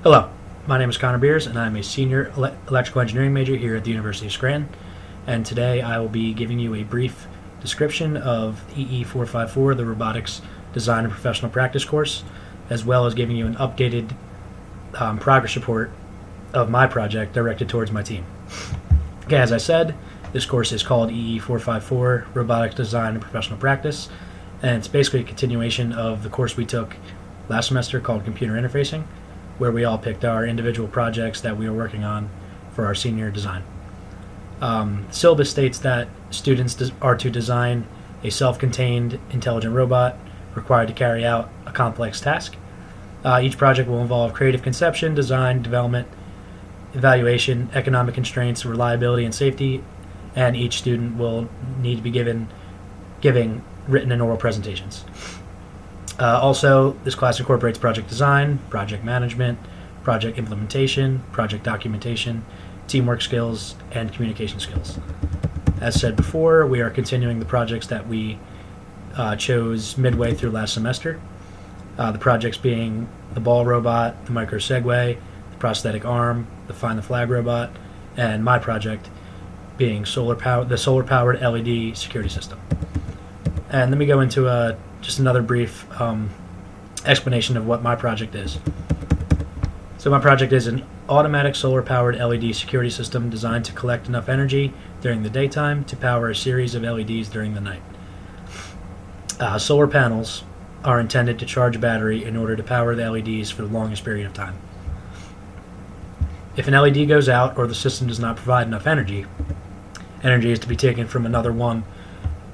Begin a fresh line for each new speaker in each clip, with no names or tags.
Hello, my name is Connor Beers, and I'm a senior electrical engineering major here at the University of Scranton. And today I will be giving you a brief description of EE454, the Robotics Design and Professional Practice course, as well as giving you an updated progress report of my project directed towards my team. Okay, as I said, this course is called EE454, Robotics Design and Professional Practice, and it's basically a continuation of the course we took last semester called Computer Interfacing, where we all picked our individual projects that we were working on for our senior design. The syllabus states that students are to design a self-contained intelligent robot required to carry out a complex task. Each project will involve creative conception, design, development, evaluation, economic constraints, reliability, and safety, and each student will need to be giving written and oral presentations. Also, this class incorporates project design, project management, project implementation, project documentation, teamwork skills, and communication skills. As said before, we are continuing the projects that we chose midway through last semester. The projects being the ball robot, the micro Segway, the prosthetic arm, the Find the Flag robot, and my project being the solar-powered LED security system. And let me go into just another brief explanation of what my project is. So my project is an automatic solar-powered LED security system designed to collect enough energy during the daytime to power a series of LEDs during the night. Solar panels are intended to charge a battery in order to power the LEDs for the longest period of time. If an LED goes out or the system does not provide enough energy is to be taken from another one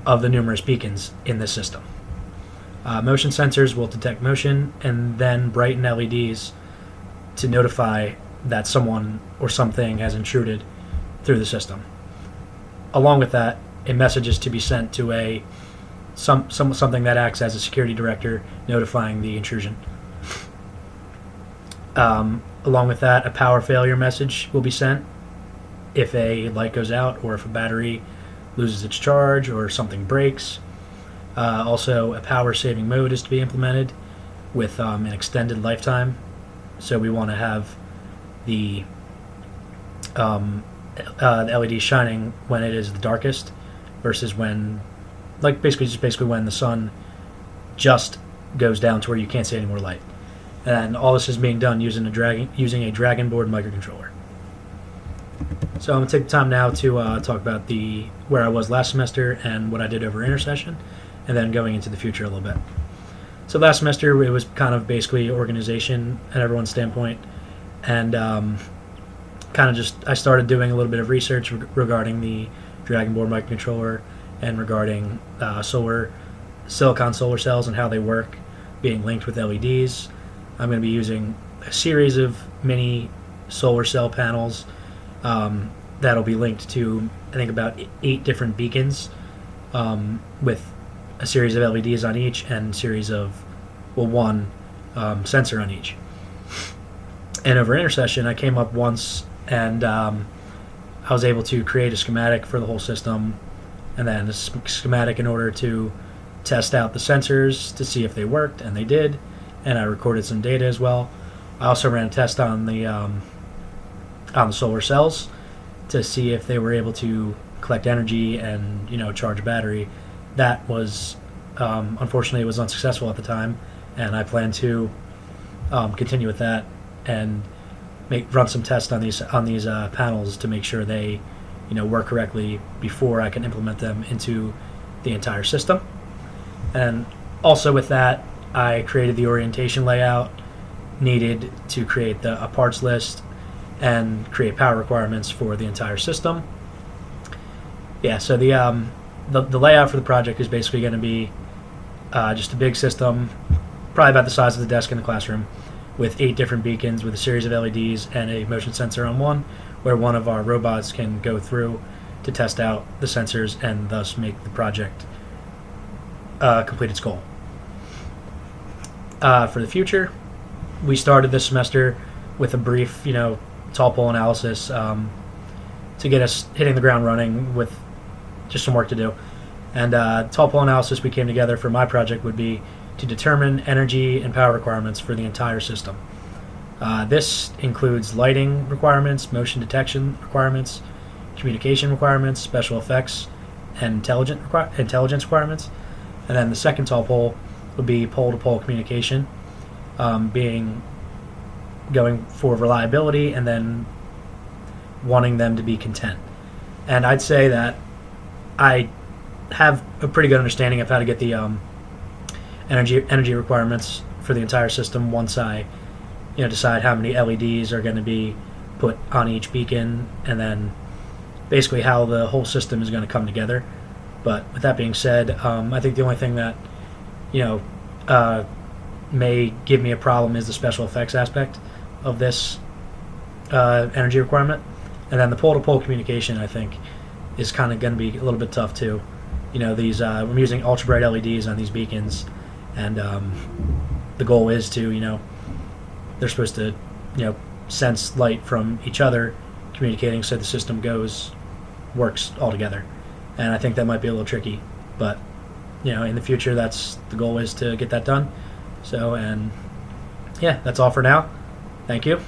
of the numerous beacons in this system. Motion sensors will detect motion and then brighten LEDs to notify that someone or something has intruded through the system. Along with that, a message is to be sent to something that acts as a security director notifying the intrusion. Along with that, a power failure message will be sent if a light goes out or if a battery loses its charge or something breaks. Also, a power saving mode is to be implemented with an extended lifetime. So we want to have the LED shining when it is the darkest versus when, basically when the sun just goes down to where you can't see any more light. And all this is being done using a Dragon Board microcontroller. So I'm going to take the time now to talk about where I was last semester and what I did over intersession, and then going into the future a little bit. So last semester it was kind of basically organization at everyone's standpoint, and I started doing a little bit of research regarding the Dragon Board microcontroller and regarding silicon solar cells and how they work being linked with LEDs. I'm going to be using a series of mini solar cell panels that'll be linked to, I think, about 8 different beacons with a series of LEDs on each and series of, one sensor on each. And over intersession, I came up once and I was able to create a schematic for the whole system, and then a schematic in order to test out the sensors to see if they worked, and they did, and I recorded some data as well. I also ran a test on the solar cells to see if they were able to collect energy and charge a battery. That was unfortunately it was unsuccessful at the time, and I plan to continue with that and run some tests on these panels to make sure they work correctly before I can implement them into the entire system. And also with that, I created the orientation layout needed to create a parts list and create power requirements for the entire system. Yeah, so the layout for the project is basically going to be just a big system, probably about the size of the desk in the classroom, with 8 different beacons with a series of LEDs and a motion sensor on one, where one of our robots can go through to test out the sensors and thus make the project complete its goal. For the future, we started this semester with a brief, tall pole analysis to get us hitting the ground running with just some work to do. And tall pole analysis we came together for my project would be to determine energy and power requirements for the entire system. This includes lighting requirements, motion detection requirements, communication requirements, special effects, and intelligence requirements. And then the second tall pole would be pole-to-pole communication, being going for reliability and then wanting them to be content. And I'd say that I have a pretty good understanding of how to get the energy requirements for the entire system once I decide how many LEDs are going to be put on each beacon, and then basically how the whole system is going to come together. But with that being said, I think the only thing that may give me a problem is the special effects aspect of this energy requirement. And then the pole-to-pole communication, I think, is kind of going to be a little bit tough too. These we're using ultra bright LEDs on these beacons, and the goal is to they're supposed to sense light from each other, communicating so the system works all together. And I think that might be a little tricky, but in the future, that's the goal, is to get that done. So, and yeah, that's all for now. Thank you.